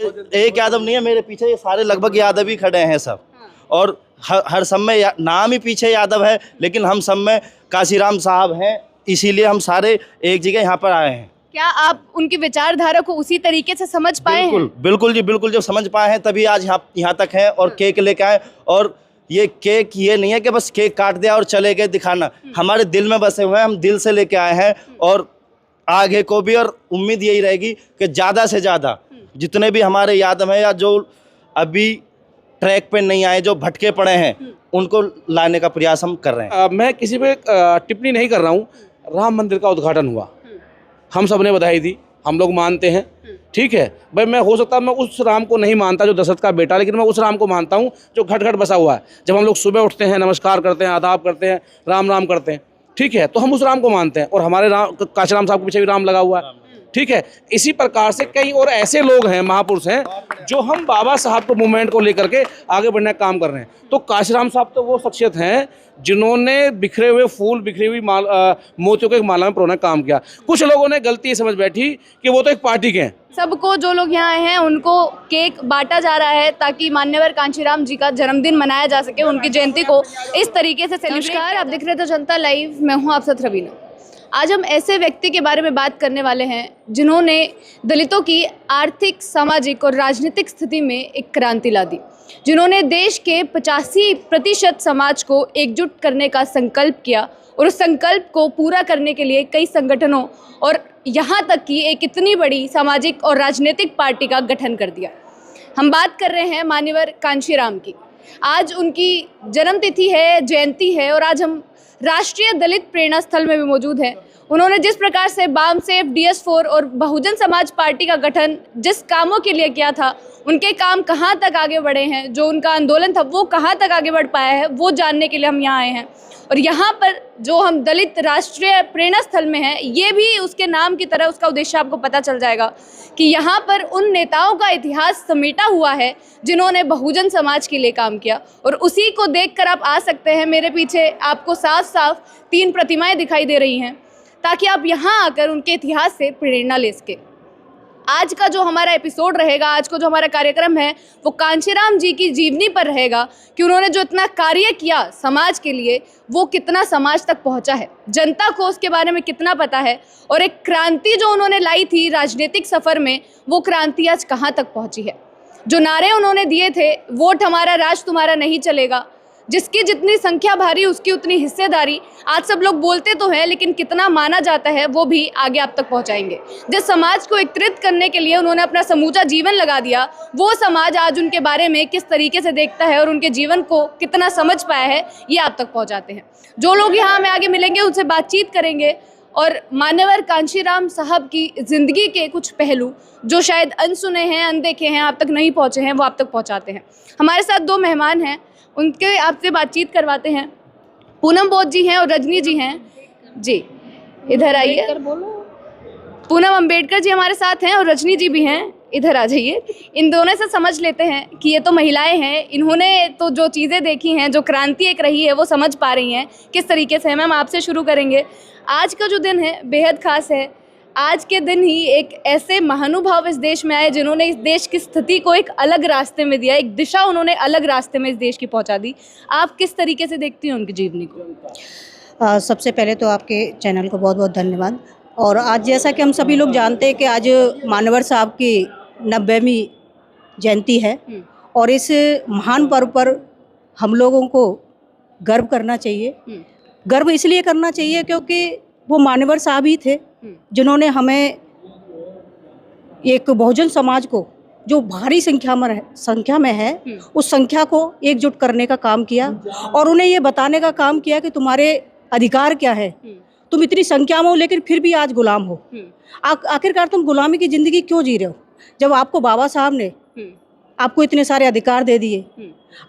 एक यादव नहीं है, मेरे पीछे ये सारे लगभग यादव ही खड़े हैं सब। और हर सब में नाम ही पीछे यादव है, लेकिन हम सब में काशीराम साहब हैं, इसीलिए हम सारे एक जगह यहाँ पर आए हैं। क्या आप उनकी विचारधारा को उसी तरीके से समझ पाए हैं? बिल्कुल जी, बिल्कुल। जब समझ पाए हैं तभी आज यहाँ तक हैं और केक लेके आए। और ये केक ये नहीं है कि बस केक काट दिया और चले गए दिखाना, हमारे दिल में बसे हुए हैं, हम दिल से लेके आए हैं। और आगे को भी, और उम्मीद यही रहेगी कि ज़्यादा से ज़्यादा जितने भी हमारे यादव हैं या जो अभी ट्रैक पे नहीं आए, जो भटके पड़े हैं, उनको लाने का प्रयास हम कर रहे हैं। मैं किसी पे टिप्पणी नहीं कर रहा हूँ। राम मंदिर का उद्घाटन हुआ, हम सब ने बधाई दी, हम लोग मानते हैं, ठीक है भाई। मैं हो सकता है मैं उस राम को नहीं मानता जो दशरथ का बेटा, लेकिन मैं उस राम को मानता हूँ जो घट घट बसा हुआ है। जब हम लोग सुबह उठते हैं, नमस्कार करते हैं, आदाब करते हैं, राम राम करते हैं, ठीक है, तो हम उस राम को मानते हैं। और हमारे राम काशीराम साहब के पीछे भी राम लगा हुआ है, ठीक है। इसी प्रकार से कई और ऐसे लोग हैं, महापुरुष हैं, जो हम बाबा साहब को मूवमेंट को लेकर के आगे बढ़ने का काम कर रहे हैं। तो काशीराम साहब तो वो शख्सियत हैं जिन्होंने बिखरे हुए फूल, बिखरी हुई मोतियों के एक माला में पिरोने का काम किया। कुछ लोगों ने गलती ये समझ बैठी कि वो तो एक पार्टी के हैं। सबको, जो लोग यहाँ आए हैं, उनको केक बांटा जा रहा है ताकि मान्यवर कांशीराम जी का जन्मदिन मनाया जा सके, उनकी जयंती को इस तरीके से सेलिब्रेट। नमस्कार, आप देख रहे थे जनता लाइव, मैं हूँ आप साथ रवीना। आज हम ऐसे व्यक्ति के बारे में बात करने वाले हैं जिन्होंने दलितों की आर्थिक, सामाजिक और राजनीतिक स्थिति में एक क्रांति ला दी, जिन्होंने देश के 85% समाज को एकजुट करने का संकल्प किया और उस संकल्प को पूरा करने के लिए कई संगठनों और यहाँ तक कि एक इतनी बड़ी सामाजिक और राजनीतिक पार्टी का गठन कर दिया। हम बात कर रहे हैं मान्यवर कांशीराम की। आज उनकी जन्मतिथि है, जयंती है, और आज हम राष्ट्रीय दलित प्रेरणा स्थल में भी मौजूद हैं। उन्होंने जिस प्रकार से बामसेफ, DS4 और बहुजन समाज पार्टी का गठन जिस कामों के लिए किया था, उनके काम कहाँ तक आगे बढ़े हैं, जो उनका आंदोलन था वो कहाँ तक आगे बढ़ पाया है, वो जानने के लिए हम यहाँ आए हैं। और यहाँ पर जो हम दलित राष्ट्रीय प्रेरणा स्थल में हैं, ये भी उसके नाम की तरह उसका उद्देश्य आपको पता चल जाएगा कि यहाँ पर उन नेताओं का इतिहास समेटा हुआ है जिन्होंने बहुजन समाज के लिए काम किया। और उसी को देखकर आप आ सकते हैं। मेरे पीछे आपको साफ साफ 3 प्रतिमाएं दिखाई दे रही हैं, ताकि आप यहाँ आकर उनके इतिहास से प्रेरणा ले सकें। आज का जो हमारा एपिसोड रहेगा, आज को जो हमारा कार्यक्रम है, वो कांशीराम जी की जीवनी पर रहेगा कि उन्होंने जो इतना कार्य किया समाज के लिए, वो कितना समाज तक पहुंचा है, जनता को उसके बारे में कितना पता है, और एक क्रांति जो उन्होंने लाई थी राजनीतिक सफ़र में, वो क्रांति आज कहाँ तक पहुंची है। जो नारे उन्होंने दिए थे, वोट हमारा, राज तुम्हारा नहीं चलेगा, जिसकी जितनी संख्या भारी उसकी उतनी हिस्सेदारी, आज सब लोग बोलते तो हैं, लेकिन कितना माना जाता है वो भी आगे आप तक पहुंचाएंगे। जिस समाज को एकत्रित करने के लिए उन्होंने अपना समूचा जीवन लगा दिया, वो समाज आज उनके बारे में किस तरीके से देखता है और उनके जीवन को कितना समझ पाया है, ये आप तक पहुंचाते हैं। जो लोग यहाँ हमें आगे मिलेंगे उनसे बातचीत करेंगे और मान्यवर कांशीराम साहब की ज़िंदगी के कुछ पहलू जो शायद अनसुने हैं, अनदेखे हैं, आप तक नहीं पहुँचे हैं, वो आप तक पहुँचाते हैं। हमारे साथ 2 मेहमान हैं, उनके आपसे बातचीत करवाते हैं। पूनम बोध जी हैं और रजनी जी हैं। जी इधर आइए। पूनम अम्बेडकर जी हमारे साथ हैं और रजनी जी भी हैं, इधर आ जाइए। इन दोनों से समझ लेते हैं कि ये तो महिलाएं हैं, इन्होंने तो जो चीज़ें देखी हैं, जो क्रांति एक रही है, वो समझ पा रही हैं किस तरीके से। मैम आपसे शुरू करेंगे। आज का जो दिन है बेहद खास है। आज के दिन ही एक ऐसे महानुभाव इस देश में आए जिन्होंने इस देश की स्थिति को एक अलग रास्ते में दिया, एक दिशा उन्होंने अलग रास्ते में इस देश की पहुंचा दी। आप किस तरीके से देखती हैं उनकी जीवनी को? सबसे पहले तो आपके चैनल को बहुत बहुत धन्यवाद। और आज जैसा कि हम सभी लोग जानते हैं कि आज मान्यवर साहब की 90वीं जयंती है, और इस महान पर्व पर हम लोगों को गर्व करना चाहिए। गर्व इसलिए करना चाहिए क्योंकि वो मान्यवर साहब ही थे जिन्होंने हमें एक बहुजन समाज को, जो भारी संख्या में है, उस संख्या को एकजुट करने का काम किया और उन्हें ये बताने का काम किया कि तुम्हारे अधिकार क्या है। तुम इतनी संख्या में हो लेकिन फिर भी आज गुलाम हो। आखिरकार तुम गुलामी की ज़िंदगी क्यों जी रहे हो, जब आपको बाबा साहब ने आपको इतने सारे अधिकार दे दिए,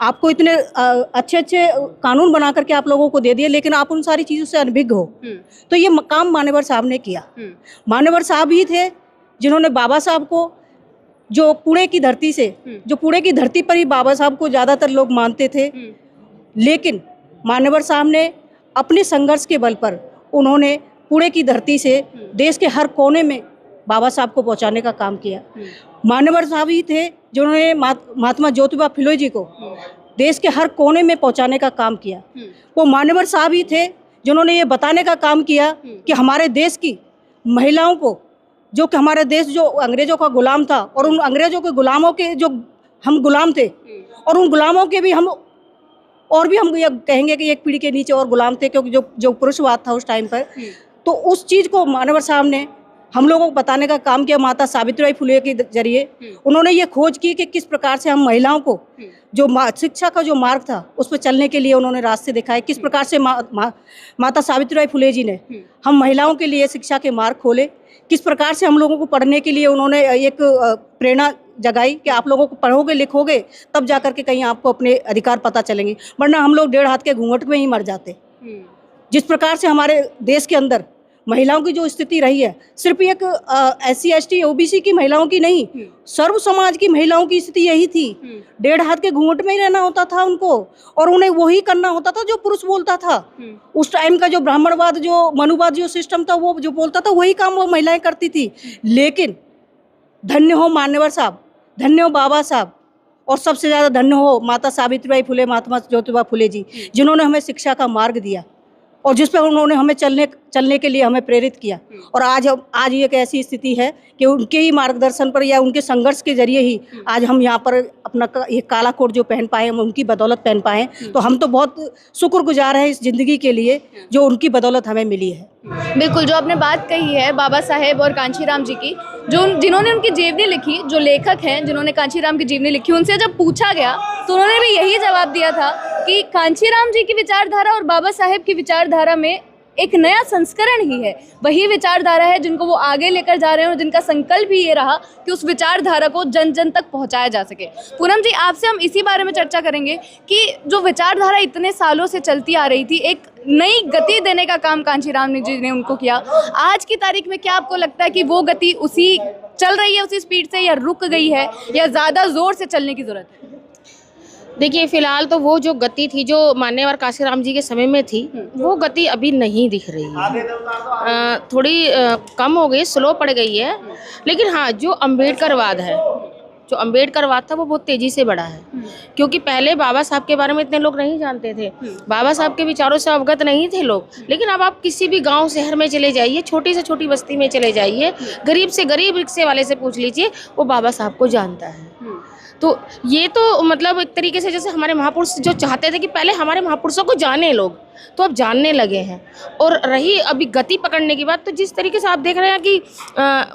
आपको इतने अच्छे अच्छे कानून बना करके आप लोगों को दे दिए, लेकिन आप उन सारी चीज़ों से अनभिज्ञ हो। तो ये काम मान्यवर साहब ने किया। मान्यवर साहब ही थे जिन्होंने बाबा साहब को, जो पुणे की धरती से, जो पुणे की धरती पर ही बाबा साहब को ज़्यादातर लोग मानते थे, लेकिन मान्यवर साहब ने अपने संघर्ष के बल पर उन्होंने पुणे की धरती से देश के हर कोने में बाबा साहब को पहुंचाने का काम किया। मान्यवर साहब ही थे जिन्होंने महात्मा ज्योतिबा फुले जी को देश के हर कोने में पहुंचाने का काम किया। वो मान्यवर साहब ही थे जिन्होंने ये बताने का काम किया कि हमारे देश की महिलाओं को, जो कि हमारे देश जो अंग्रेजों का गुलाम था और उन अंग्रेजों के गुलामों के जो हम गुलाम थे और उन गुलामों के भी हम ये कहेंगे कि एक पीढ़ी के नीचे और गुलाम थे, क्योंकि जो पुरुषवाद था उस टाइम पर, तो उस चीज़ को मान्यवर साहब ने हम लोगों को बताने का काम किया। माता सावित्रीबाई फुले के जरिए उन्होंने ये खोज की कि किस प्रकार से हम महिलाओं को जो शिक्षा का जो मार्ग था उस पर चलने के लिए उन्होंने रास्ते दिखाए। किस प्रकार से माता सावित्रीबाई फुले जी ने हम महिलाओं के लिए शिक्षा के मार्ग खोले, किस प्रकार से हम लोगों को पढ़ने के लिए उन्होंने एक प्रेरणा जगाई कि आप लोगों को पढ़ोगे लिखोगे तब जा कर के कहीं आपको अपने अधिकार पता चलेंगे, वरना हम लोग 1.5 हाथ के घूंघट में ही मर जाते। जिस प्रकार से हमारे देश के अंदर महिलाओं की जो स्थिति रही है, सिर्फ एक SC ST OBC की महिलाओं की नहीं, सर्व समाज की महिलाओं की स्थिति यही थी। 1.5 हाथ के घूंघट में ही रहना होता था उनको, और उन्हें वही करना होता था जो पुरुष बोलता था। उस टाइम का जो ब्राह्मणवाद, जो मनुवाद जो सिस्टम था, वो जो बोलता था वही काम वो महिलाएं करती थी। लेकिन धन्य हो मान्यवर साहब, धन्य हो बाबा साहब, और सबसे ज़्यादा धन्य हो माता सावित्रीबाई फुले, महात्मा ज्योतिबा फुले जी, जिन्होंने हमें शिक्षा का मार्ग दिया और जिस पर उन्होंने हमें चलने के लिए हमें प्रेरित किया। और आज एक ऐसी स्थिति है कि उनके ही मार्गदर्शन पर या उनके संघर्ष के जरिए ही आज हम यहाँ पर अपना ये काला कोट जो पहन पाए, हम उनकी बदौलत पहन पाए। तो हम तो बहुत शुक्रगुजार हैं इस ज़िंदगी के लिए जो उनकी बदौलत हमें मिली है। बिल्कुल, जो आपने बात कही है बाबा साहेब और कांशीराम जी की, जिन्होंने उनकी जीवनी लिखी, जो लेखक हैं जिन्होंने कांशीराम की जीवनी लिखी, उनसे जब पूछा गया तो उन्होंने भी यही जवाब दिया था कि कांशीराम जी की विचारधारा और बाबा साहेब की विचारधारा में एक नया संस्करण ही है, वही विचारधारा है जिनको वो आगे लेकर जा रहे हैं और जिनका संकल्प भी ये रहा कि उस विचारधारा को जन जन तक पहुंचाया जा सके। पूनम जी, आपसे हम इसी बारे में चर्चा करेंगे कि जो विचारधारा इतने सालों से चलती आ रही थी, एक नई गति देने का काम कांशीराम जी ने उनको किया। आज की तारीख में क्या आपको लगता है कि वो गति उसी चल रही है, उसी स्पीड से, या रुक गई है, या ज़्यादा जोर से चलने की ज़रूरत है? देखिए, फिलहाल तो वो जो गति थी जो मान्यवर कांशीराम जी के समय में थी, वो गति अभी नहीं दिख रही है। थोड़ी कम हो गई, स्लो पड़ गई है। लेकिन हाँ, जो अम्बेडकरवाद है, जो अम्बेडकरवाद था, वो बहुत तेज़ी से बढ़ा है। क्योंकि पहले बाबा साहब के बारे में इतने लोग नहीं जानते थे, बाबा साहब के विचारों से अवगत नहीं थे लोग। लेकिन अब आप किसी भी गांव शहर में चले जाइए, छोटी से छोटी बस्ती में चले जाइए, गरीब से गरीब रिक्शे वाले से पूछ लीजिए, वो बाबा साहब को जानता है। तो ये तो मतलब एक तरीके से जैसे हमारे महापुरुष जो चाहते थे कि पहले हमारे महापुरुषों को जाने लोग, तो अब जानने लगे हैं। और रही अभी गति पकड़ने की बात, तो जिस तरीके से आप देख रहे हैं कि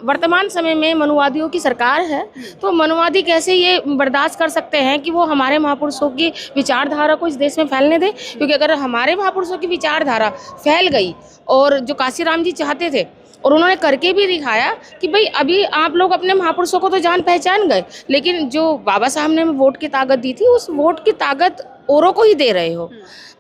वर्तमान समय में मनुवादियों की सरकार है, तो मनुवादी कैसे ये बर्दाश्त कर सकते हैं कि वो हमारे महापुरुषों की विचारधारा को इस देश में फैलने दें? क्योंकि अगर हमारे महापुरुषों की विचारधारा फैल गई, और जो कांशीराम जी चाहते थे और उन्होंने करके भी दिखाया कि भाई अभी आप लोग अपने महापुरुषों को तो जान पहचान गए, लेकिन जो बाबा साहब ने वोट की ताकत दी थी, उस वोट की ताकत औरों को ही दे रहे हो।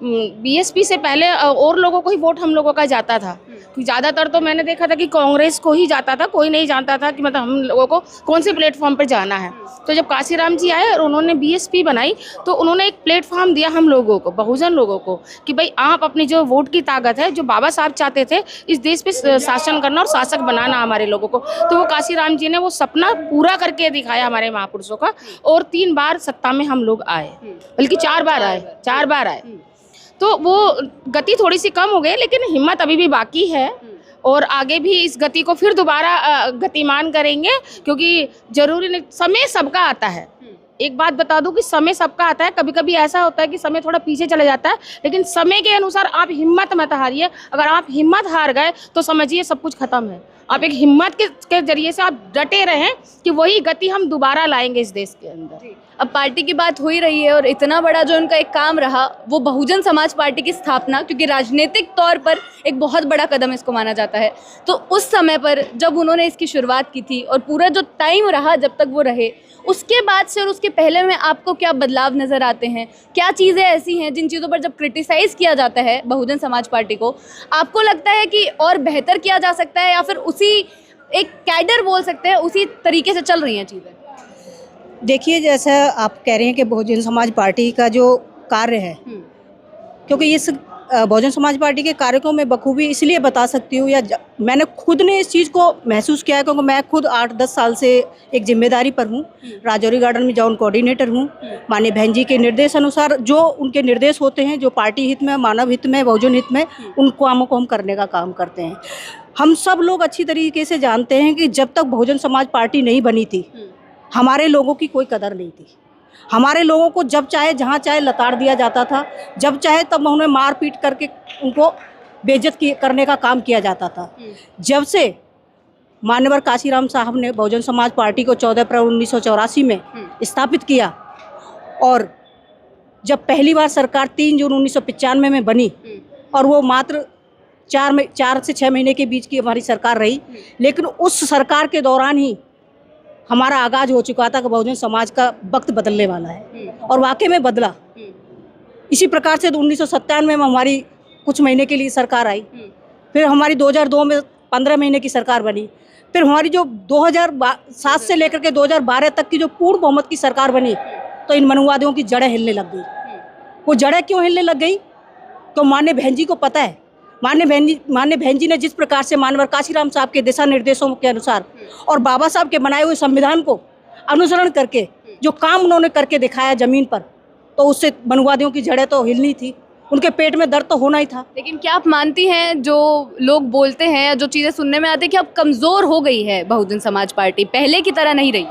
बीएसपी से पहले और लोगों को ही वोट हम लोगों का जाता था। ज़्यादातर तो मैंने देखा था कि कांग्रेस को ही जाता था, कोई नहीं जानता था कि मतलब हम लोगों को कौन से प्लेटफॉर्म पर जाना है। तो जब कांशीराम जी आए और उन्होंने बीएसपी बनाई, तो उन्होंने एक प्लेटफॉर्म दिया हम लोगों को, बहुजन लोगों को, कि भाई आप अपनी जो वोट की ताकत है, जो बाबा साहब चाहते थे इस देश पे शासन करना और शासक बनाना हमारे लोगों को, तो वो कांशीराम जी ने वो सपना पूरा करके दिखाया हमारे महापुरुषों का। और 3 बार सत्ता में हम लोग आए, बल्कि 4 बार आए। तो वो गति थोड़ी सी कम हो गई, लेकिन हिम्मत अभी भी बाकी है और आगे भी इस गति को फिर दोबारा गतिमान करेंगे। क्योंकि जरूरी नहीं, समय सबका आता है। एक बात बता दूं कि समय सबका आता है। कभी कभी ऐसा होता है कि समय थोड़ा पीछे चला जाता है, लेकिन समय के अनुसार आप हिम्मत मत हारिए। अगर आप हिम्मत हार गए तो समझिए सब कुछ खत्म है। आप एक हिम्मत के जरिए से आप डटे रहें कि वही गति हम दोबारा लाएंगे इस देश के अंदर। अब पार्टी की बात हो ही रही है, और इतना बड़ा जो उनका एक काम रहा वो बहुजन समाज पार्टी की स्थापना, क्योंकि राजनीतिक तौर पर एक बहुत बड़ा कदम इसको माना जाता है। तो उस समय पर जब उन्होंने इसकी शुरुआत की थी और पूरा जो टाइम रहा जब तक वो रहे, उसके बाद से और उसके पहले में आपको क्या बदलाव नज़र आते हैं? क्या चीज़ें ऐसी हैं जिन चीज़ों पर जब क्रिटिसाइज़ किया जाता है बहुजन समाज पार्टी को, आपको लगता है कि और बेहतर किया जा सकता है, या फिर उसी एक कैडर बोल सकते हैं उसी तरीके से चल रही हैं चीज़ें? देखिए, जैसा आप कह रहे हैं कि बहुजन समाज पार्टी का जो कार्य है, क्योंकि इस बहुजन समाज पार्टी के कार्यक्रम में बखूबी इसलिए बता सकती हूँ, मैंने खुद ने इस चीज़ को महसूस किया है क्योंकि मैं खुद 8-10 साल से एक जिम्मेदारी पर हूँ। राजौरी गार्डन में जॉन कोऑर्डिनेटर हूँ। माननीय बहन जी के निर्देश अनुसार जो उनके निर्देश होते हैं, जो पार्टी हित में, मानव हित में, बहुजन हित में, उन कामों को हम करने का काम करते हैं। हम सब लोग अच्छी तरीके से जानते हैं कि जब तक बहुजन समाज पार्टी नहीं बनी थी, हमारे लोगों की कोई कदर नहीं थी। हमारे लोगों को जब चाहे जहाँ चाहे लताड़ दिया जाता था, जब चाहे तब उन्हें मार पीट करके उनको बेइज्जत करने का काम किया जाता था। जब से मान्यवर काशीराम साहब ने बहुजन समाज पार्टी को 14 अप्रैल 1984 में स्थापित किया और जब पहली बार सरकार 3 जून 1995 में बनी और वो मात्र 4 से 6 महीने के बीच की हमारी सरकार रही, लेकिन उस सरकार के दौरान ही हमारा आगाज हो चुका था कि बहुजन समाज का वक्त बदलने वाला है और वाकई में बदला। इसी प्रकार से 1997 में हमारी कुछ महीने के लिए सरकार आई, फिर हमारी 2002 में 15 महीने की सरकार बनी, फिर हमारी जो 2007 से लेकर के 2012 तक की जो पूर्ण बहुमत की सरकार बनी, तो इन मनुवादियों की जड़ें हिलने लग गई। वो जड़ें क्यों हिलने लग गई? तो माननीय बहन जी को पता है। माननीय बहन जी ने जिस प्रकार से मान्यवर काशीराम साहब के दिशा निर्देशों के अनुसार और बाबा साहब के बनाए हुए संविधान को अनुसरण करके जो काम उन्होंने करके दिखाया जमीन पर, तो उससे मनुवादियों की जड़ें तो हिलनी थी, उनके पेट में दर्द तो होना ही था। लेकिन क्या आप मानती हैं, जो लोग बोलते हैं, जो चीज़ें सुनने में आती है कि अब कमज़ोर हो गई है बहुजन समाज पार्टी, पहले की तरह नहीं रही?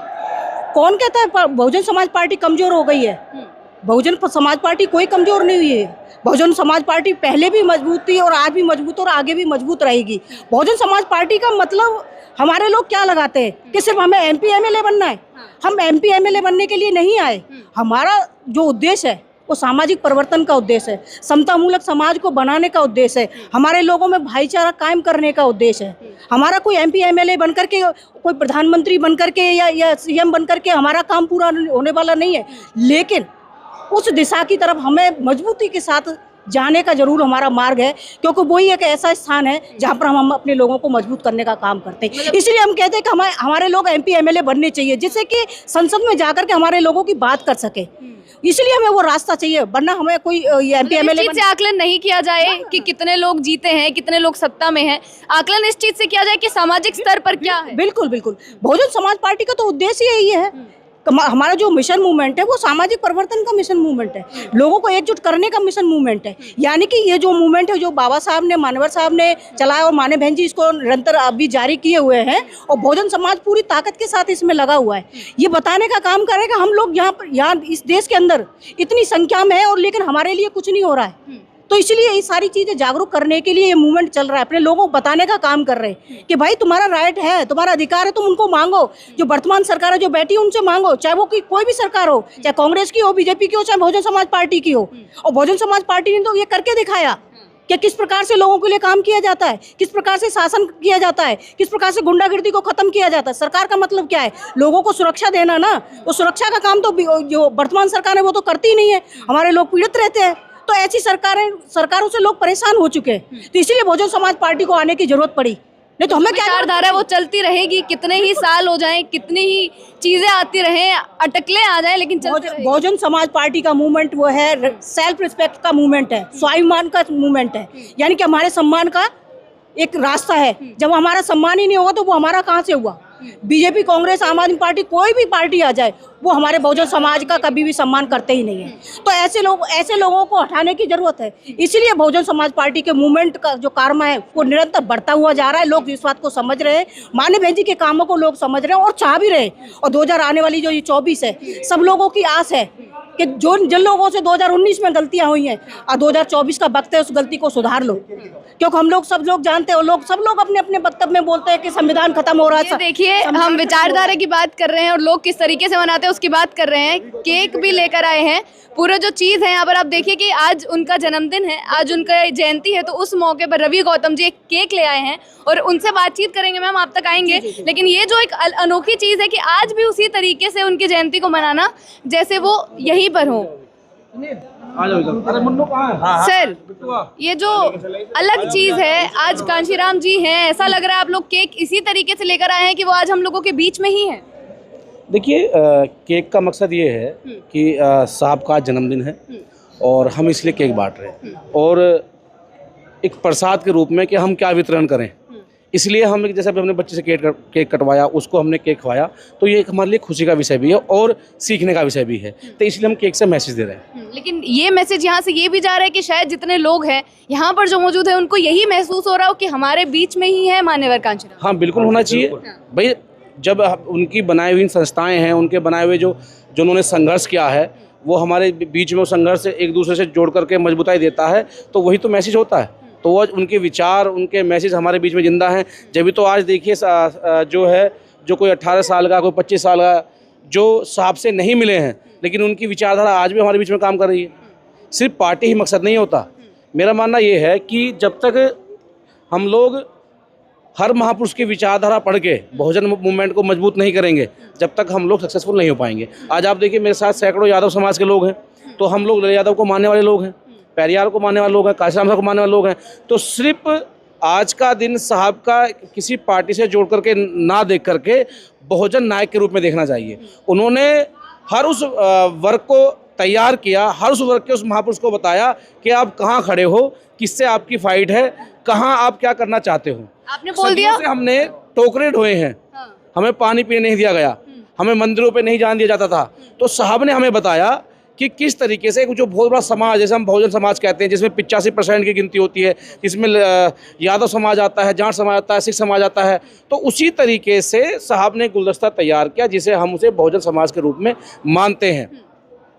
कौन कहता है बहुजन समाज पार्टी कमज़ोर हो गई है? बहुजन समाज पार्टी कोई कमज़ोर नहीं हुई है। बहुजन समाज पार्टी पहले भी मजबूत थी और आज भी मजबूत और आगे भी मजबूत रहेगी। बहुजन समाज पार्टी का मतलब हमारे लोग क्या लगाते हैं कि सिर्फ हमें MP MLA बनना है। हम MP MLA बनने के लिए नहीं आए। हमारा जो उद्देश्य है वो सामाजिक परिवर्तन का उद्देश्य है, समतामूलक समाज को बनाने का उद्देश्य है, हमारे लोगों में भाईचारा कायम करने का उद्देश्य है। हमारा कोई MP MLA बनकर के, कोई प्रधानमंत्री बनकर के या CM बनकर के हमारा काम पूरा होने वाला नहीं है, लेकिन उस दिशा की तरफ हमें मजबूती के साथ जाने का जरूर हमारा मार्ग है, क्योंकि वही एक ऐसा स्थान है जहाँ पर हम अपने लोगों को मजबूत करने का काम करते हैं। इसलिए हम कहते हैं कि हमारे लोग MP MLA बनने चाहिए, जिससे कि संसद में जाकर के हमारे लोगों की बात कर सके। इसलिए हमें वो रास्ता चाहिए, वरना हमें कोई MP MLA से आकलन नहीं किया जाए कि कितने लोग जीते हैं, कितने लोग सत्ता में हैं। आकलन इस चीज से किया जाए कि सामाजिक स्तर पर क्या है। बिल्कुल बिल्कुल, बहुजन समाज पार्टी का तो उद्देश्य यही है। हमारा जो मिशन मूवमेंट है वो सामाजिक परिवर्तन का मिशन मूवमेंट है, लोगों को एकजुट करने का मिशन मूवमेंट है। यानी कि ये जो मूवमेंट है, जो बाबा साहब ने, मान्यवर साहब ने चलाया और माननीय बहन जी इसको निरंतर अभी जारी किए हुए हैं और बहुजन समाज पूरी ताकत के साथ इसमें लगा हुआ है। ये बताने का काम करेगा हम लोग यहाँ इस देश के अंदर इतनी संख्या में है और लेकिन हमारे लिए कुछ नहीं हो रहा है। तो इसलिए ये सारी चीज़ें जागरूक करने के लिए ये मूवमेंट चल रहा है, अपने लोगों को बताने का काम कर रहे हैं कि भाई तुम्हारा राइट है, तुम्हारा अधिकार है, तुम उनको मांगो। जो वर्तमान सरकार है जो बैठी है उनसे मांगो, चाहे वो कोई भी सरकार हो, चाहे कांग्रेस की हो, BJP की हो, चाहे बहुजन समाज पार्टी की हो। और बहुजन समाज पार्टी ने तो ये करके दिखाया कि किस प्रकार से लोगों के लिए काम किया जाता है, किस प्रकार से शासन किया जाता है, किस प्रकार से गुंडागिर्दी को खत्म किया जाता है। सरकार का मतलब क्या है? लोगों को सुरक्षा देना ना। तो सुरक्षा का काम तो जो वर्तमान सरकार है वो तो करती ही नहीं है, हमारे लोग पीड़ित रहते हैं। तो ऐसी सरकारों से लोग परेशान हो चुके हैं, तो इसीलिए बहुजन समाज पार्टी को आने की जरूरत पड़ी। नहीं तो हमें क्या विचारधारा वो चलती रहेगी, कितने ही साल हो जाएं, कितनी ही चीजें आती रहें, अटकलें आ जाएं, लेकिन बहुजन समाज पार्टी का मूवमेंट वो है सेल्फ रिस्पेक्ट का मूवमेंट है, स्वाभिमान का मूवमेंट है। यानी कि हमारे सम्मान का एक रास्ता है। जब हमारा सम्मान ही नहीं होगा तो वो हमारा कहाँ से हुआ? BJP, कांग्रेस, आम आदमी पार्टी, कोई भी पार्टी आ जाए, वो हमारे बहुजन समाज का कभी भी सम्मान करते ही नहीं है। तो ऐसे लोगों को हटाने की जरूरत है। इसलिए बहुजन समाज पार्टी के मूवमेंट का जो कार्य है वो निरंतर बढ़ता हुआ जा रहा है। लोग इस बात को समझ रहे हैं, माननीय बहन जी के कामों को लोग समझ रहे हैं और चाह भी रहे हैं। और 2000 आने वाली जो ये 24 है, सब लोगों की आस है कि जिन लोगों से 2019 में गलतियां हुई हैं और 2024 का वक्त है, उस गलती को सुधार लो। क्योंकि हम लोग सब लोग जानते हैं, सब लोग अपने अपने वक्तव्य में बोलते हैं कि संविधान खत्म हो रहा है। देखिए, हम विचारधारा की बात कर रहे हैं और लोग किस तरीके से मनाते हैं उसकी बात कर रहे हैं। केक भी लेकर आए हैं, पूरा जो चीज़ है यहाँ पर आप देखिए कि आज उनका जन्मदिन है, आज उनका जयंती है, तो उस मौके पर रवि गौतम जी एक केक ले आए हैं और उनसे बातचीत करेंगे। मैम आप तक आएंगे, लेकिन ये जो एक अनोखी चीज़ है कि आज भी उसी तरीके से उनकी जयंती को मनाना जैसे वो यहीं पर हो। सर, ये जो अलग चीज़ है, आज कांशीराम जी हैं, ऐसा लग रहा है आप लोग केक इसी तरीके से लेकर आए हैं कि वो आज हम लोगों के बीच में ही है। देखिए, केक का मकसद ये है कि साहब का जन्मदिन है और हम इसलिए केक बांट रहे हैं। और एक प्रसाद के रूप में कि हम क्या वितरण करें। इसलिए हम जैसे अभी हमने बच्चे से केक कटवाया, उसको हमने केक खवाया, तो ये एक हमारे लिए खुशी का विषय भी है और सीखने का विषय भी है। तो इसलिए हम केक से मैसेज दे रहे हैं। लेकिन ये मैसेज यहाँ से ये भी जा रहा है कि शायद जितने लोग हैं यहाँ पर जो मौजूद है उनको यही महसूस हो रहा हो कि हमारे बीच में ही है मान्यवर कांचीराम। हाँ, बिल्कुल होना चाहिए भाई। जब उनकी बनाई हुई संस्थाएं हैं, उनके बनाए हुए जो उन्होंने संघर्ष किया है, वो हमारे बीच में वो संघर्ष एक दूसरे से जोड़ करके मजबूताई देता है, तो वही तो मैसेज होता है। तो वो उनके विचार, उनके मैसेज हमारे बीच में जिंदा हैं। जब भी तो आज देखिए जो कोई 18 साल का, कोई 25 साल का, जो साहब से नहीं मिले हैं, लेकिन उनकी विचारधारा आज भी हमारे बीच में काम कर रही है। सिर्फ पार्टी ही मकसद नहीं होता। मेरा मानना ये है कि जब तक हम लोग हर महापुरुष की विचारधारा पढ़ के बहुजन मूवमेंट को मजबूत नहीं करेंगे, जब तक हम लोग सक्सेसफुल नहीं हो पाएंगे। आज आप देखिए मेरे साथ सैकड़ों यादव समाज के लोग हैं, तो हम लोग यादव को मानने वाले लोग हैं, पेरियार को मानने वाले लोग हैं, कांशीराम साहब को मानने वाले लोग हैं। तो सिर्फ आज का दिन साहब का किसी पार्टी से जोड़ करके ना देख करके बहुजन नायक के रूप में देखना चाहिए। उन्होंने हर उस वर्ग को तैयार किया, हर उस वर्ग के उस महापुरुष को बताया कि आप कहाँ खड़े हो, किससे आपकी फाइट है, कहाँ आप क्या करना चाहते हो। आपने बोल दिया, हमने टोकरे ढोए हैं, हमें पानी पीने नहीं दिया गया, हमें मंदिरों पे नहीं जाने दिया जाता था। तो साहब ने हमें बताया कि किस तरीके से जो बहुत बड़ा समाज, जैसे हम बहुजन समाज कहते हैं, जिसमें 85% की गिनती होती है, जिसमें यादव समाज आता है, जाट समाज आता है, सिख समाज आता है, तो उसी तरीके से साहब ने गुलदस्ता तैयार किया जिसे हम उसे बहुजन समाज के रूप में मानते हैं।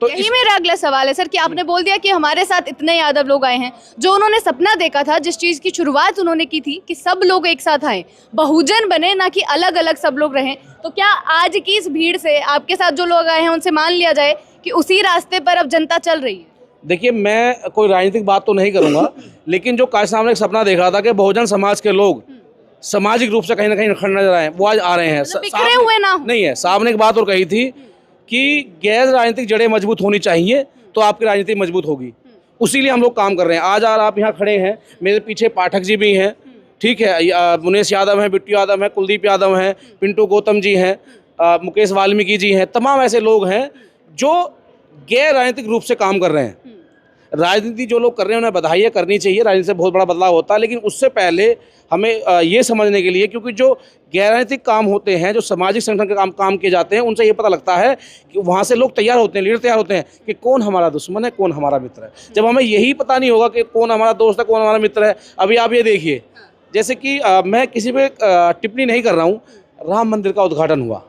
तो यही मेरा अगला सवाल है सर कि आपने बोल दिया कि हमारे साथ इतने यादव लोग आए हैं, जो उन्होंने सपना देखा था, जिस चीज़ की शुरुआत उन्होंने की थी कि सब लोग एक साथ आए, बहुजन बने, ना कि अलग अलग सब लोग रहें। तो क्या आज की इस भीड़ से आपके साथ जो लोग आए हैं उनसे मान लिया जाए कि उसी रास्ते पर अब जनता चल रही है? देखिए, मैं कोई राजनीतिक बात तो नहीं करूँगा, लेकिन जो कांशीराम ने एक सपना देखा था कि बहुजन समाज के लोग सामाजिक रूप से कहीं ना कहीं खड़े नजर आए, वो आज आ रहे हैं। बिखरे हुए ना हो। नहीं है। साहब ने एक बात और कही थी कि गैर राजनीतिक जड़ें मजबूत होनी चाहिए, तो आपकी राजनीति मजबूत होगी। उसी लिए हम लोग काम कर रहे हैं। आज आप यहाँ खड़े हैं, मेरे पीछे पाठक जी भी हैं, ठीक है, मुनेश यादव हैं, बिट्टू यादव हैं, कुलदीप यादव हैं, पिंटू गौतम जी हैं, मुकेश वाल्मीकि जी हैं। तमाम ऐसे लोग हैं जो गैर राजनीतिक रूप से काम कर रहे हैं। राजनीति जो लोग कर रहे हैं उन्हें बधाइयाँ करनी चाहिए, राजनीति से बहुत बड़ा बदलाव होता है। लेकिन उससे पहले हमें ये समझने के लिए, क्योंकि जो गैर राजनीतिक काम होते हैं, जो सामाजिक संगठन के काम किए जाते हैं, उनसे ये पता लगता है कि वहाँ से लोग तैयार होते हैं, लीडर तैयार होते हैं कि कौन हमारा दुश्मन है, कौन हमारा मित्र है। जब हमें यही पता नहीं होगा कि कौन हमारा दोस्त है, कौन हमारा मित्र है। अभी आप ये देखिए, जैसे कि मैं किसी पे टिप्पणी नहीं कर रहा हूँ, राम मंदिर का उद्घाटन हुआ,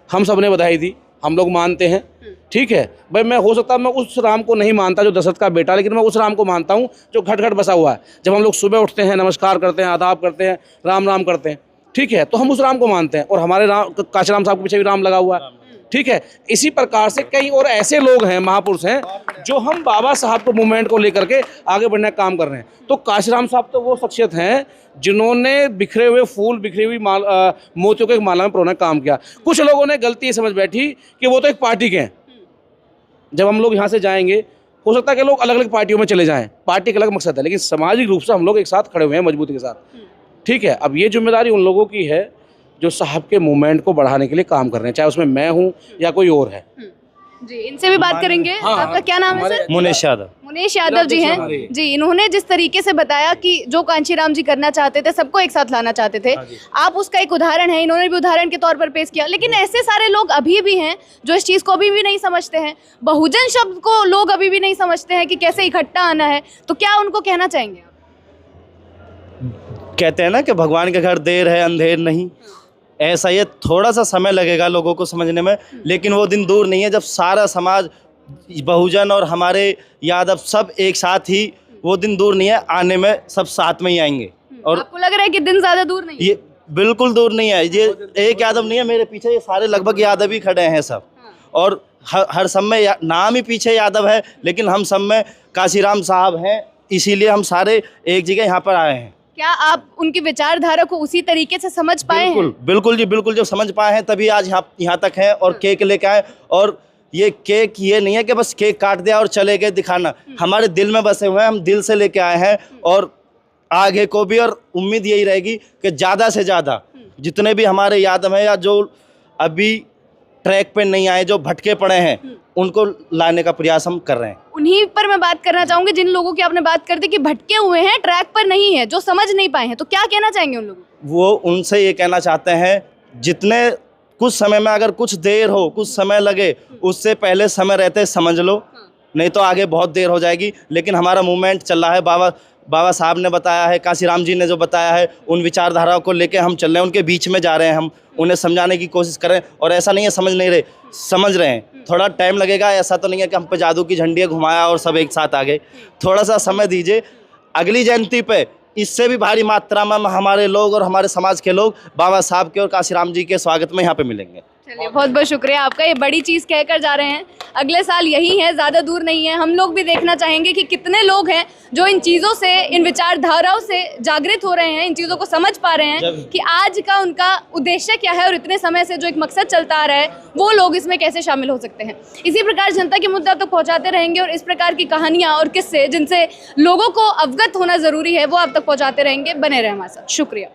हम सब ने बधाई दी, हम लोग मानते हैं, ठीक है भाई। मैं हो सकता है मैं उस राम को नहीं मानता जो दशरथ का बेटा, लेकिन मैं उस राम को मानता हूँ जो घट घट बसा हुआ है। जब हम लोग सुबह उठते हैं, नमस्कार करते हैं, आदाब करते हैं, राम राम करते हैं, ठीक है, तो हम उस राम को मानते हैं। और हमारे कांशीराम साहब के पीछे भी राम लगा हुआ है, ठीक है। इसी प्रकार से कई और ऐसे लोग हैं, महापुरुष हैं, जो हम बाबा साहब को मूवमेंट को लेकर के आगे बढ़ने का काम कर रहे हैं। तो कांशीराम साहब तो वो शख्सियत हैं जिन्होंने बिखरे हुए फूल, बिखरी हुई मोतियों को एक माला में पिरोने का काम किया। कुछ लोगों ने गलती ये समझ बैठी कि वो तो एक पार्टी के हैं। जब हम लोग यहाँ से जाएंगे, हो सकता है कि लोग अलग अलग पार्टियों में चले जाएं, पार्टी का अलग मकसद है, लेकिन सामाजिक रूप से हम लोग एक साथ खड़े हुए हैं मजबूती के साथ, ठीक है। अब ये जिम्मेदारी उन लोगों की है जो साहब के मूवमेंट को बढ़ाने के लिए काम कर रहे हैं, चाहे उसमें मैं हूँ या कोई और है। जी, इनसे भी बात करेंगे। आपका क्या नाम है सर? मुनेश यादव। मुनेश यादव जी हैं जी। इन्होंने जिस तरीके से बताया कि जो कांशीराम जी करना चाहते थे, सबको एक साथ लाना चाहते थे, आप उसका एक उदाहरण है, इन्होंने भी उदाहरण के तौर पर पेश किया। लेकिन ऐसे सारे लोग अभी भी हैं जो इस चीज़ को अभी भी नहीं समझते हैं, बहुजन शब्द को लोग अभी भी नहीं समझते हैं कि कैसे इकट्ठा आना है। तो क्या उनको कहना चाहेंगे? कहते हैं ना कि भगवान के घर देर है अंधेर नहीं, ऐसा ये थोड़ा सा समय लगेगा लोगों को समझने में, लेकिन वो दिन दूर नहीं है जब सारा समाज, बहुजन और हमारे यादव सब एक साथ ही, वो दिन दूर नहीं है, आने में सब साथ में ही आएंगे। और आपको लग रहा है कि दिन ज़्यादा दूर नहीं है? ये बिल्कुल दूर नहीं है। ये एक यादव नहीं है, मेरे पीछे ये सारे लगभग यादव ही खड़े हैं सब। और हर सब में नाम ही पीछे यादव है, लेकिन हम सब में कांशीराम साहब हैं, इसीलिए हम सारे एक जगह यहाँ पर आए हैं। क्या आप उनकी विचारधारा को उसी तरीके से समझ पाए हैं? बिल्कुल जी, बिल्कुल। जो समझ पाए हैं तभी आज यहाँ तक हैं और केक लेके आए। और ये केक ये नहीं है कि बस केक काट दिया और चले गए दिखाना, हमारे दिल में बसे हुए हैं, हम दिल से लेके आए हैं। और आगे को भी, और उम्मीद यही रहेगी कि ज़्यादा से ज़्यादा जितने भी हमारे यादव हैं या जो अभी ट्रैक पे नहीं आए, जो भटके पड़े हैं, उनको लाने का प्रयास हम कर रहे हैं। उन्हीं पर मैं बात करना चाहूंगी जिन लोगों की आपने बात कर दी कि भटके हुए हैं, ट्रैक पर नहीं है, जो समझ नहीं पाए हैं, तो क्या कहना चाहेंगे उन लोगों को? वो उनसे ये कहना चाहते हैं, जितने कुछ समय में अगर कुछ देर हो, कुछ समय लगे, उससे पहले समय रहते समझ लो, नहीं तो आगे बहुत देर हो जाएगी। लेकिन हमारा मूवमेंट चल रहा है, बाबा साहब ने बताया है, काशीराम जी ने जो बताया है, उन विचारधाराओं को लेके हम चल रहे हैं, उनके बीच में जा रहे हैं, हम उन्हें समझाने की कोशिश कर रहे हैं। और ऐसा नहीं है समझ नहीं रहे, समझ रहे हैं, थोड़ा टाइम लगेगा। ऐसा तो नहीं है कि हम पे जादू की झंडियाँ घुमाया और सब एक साथ आ गए, थोड़ा सा समय दीजिए। अगली जयंती पे इससे भी भारी मात्रा में हमारे लोग और हमारे समाज के लोग बाबा साहब के और काशीराम जी के स्वागत में यहाँ पे मिलेंगे। चलिए, बहुत बहुत शुक्रिया आपका, ये बड़ी चीज़ कहकर जा रहे हैं। अगले साल यही है, ज़्यादा दूर नहीं है। हम लोग भी देखना चाहेंगे कि कितने लोग हैं जो इन चीज़ों से, इन विचारधाराओं से जागृत हो रहे हैं, इन चीज़ों को समझ पा रहे हैं कि आज का उनका उद्देश्य क्या है और इतने समय से जो एक मकसद चलता आ रहा है वो लोग इसमें कैसे शामिल हो सकते हैं। इसी प्रकार जनता के मुद्दे तक पहुँचाते रहेंगे और इस प्रकार की कहानियाँ और किस्से जिनसे लोगों को अवगत होना ज़रूरी है वो आप तक पहुँचाते रहेंगे। बने रहे हमारे साथ। शुक्रिया।